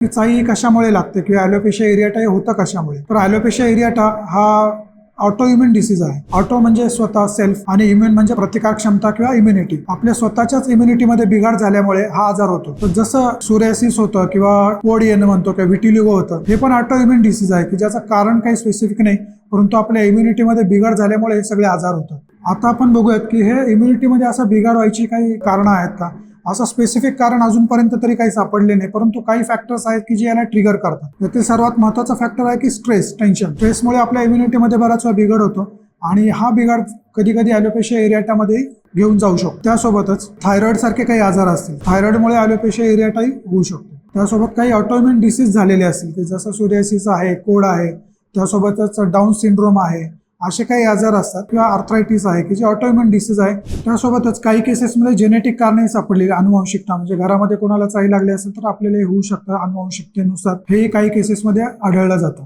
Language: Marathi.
की चाई कशामुळे लागते किंवा ॲलोपेशिया एरियाटा हे होतं कशामुळे. तर ॲलोपेशिया एरियाटा हा ऑटो इम्युन डिसीज आहे. ऑटो म्हणजे स्वतः सेल्फ आणि इम्युन म्हणजे प्रतिकार क्षमता किंवा इम्युनिटी. आपल्या स्वतःच्याच इम्युनिटीमध्ये बिघाड झाल्यामुळे हा आजार होतो. तर जसं सोरियासिस होतं किंवा पोड येणं म्हणतो किंवा विटिलिगो होतं, हे पण ऑटो इम्युन डिसीज आहे की ज्याचं कारण काही स्पेसिफिक नाही, परंतु आपल्या इम्युनिटीमध्ये बिघाड झाल्यामुळे हे सगळे आजार होतात. आता आपण बघूयात की हे इम्युनिटीमध्ये असं बिघाड व्हायची काही कारणं आहेत का. असं स्पेसिफिक कारण अजूनपर्यंत तरी काही सापडले नाही, परंतु काही फॅक्टर्स आहेत की जे याला ट्रिगर करतात. त्यातील सर्वात महत्त्वाचा फॅक्टर आहे की स्ट्रेस, टेन्शन. स्ट्रेसमुळे आपल्या इम्युनिटीमध्ये बराच वेळा बिघाड होतो आणि हा बिघाड कधी कधी ॲलोपेशिया एरियाटामध्ये घेऊन जाऊ शकतो. त्यासोबतच थायरॉइड सारखे काही आजार असतील, थायरॉइडमुळे ॲलोपेशिया एरियाटाही होऊ शकतो. त्यासोबत काही ऑटोइम्युन डिसीज झालेले असतील की जसं सोरियासिस आहे, कोड आहे, त्यासोबतच डाऊन सिंड्रोम आहे, असे काही आजार असतात किंवा आर्थरायटिस आहे की जे ऑटोइम्युन डिसीज आहे. त्यासोबतच काही केसेसमध्ये जेनेटिक कारणे सापडलेली, अनुवंशिकता, म्हणजे घरामध्ये कोणाला चाई लागली असेल तर आपल्याला हे होऊ शकतं अनुवंशिकतेनुसार, हे काही केसेसमध्ये आढळलं जातं.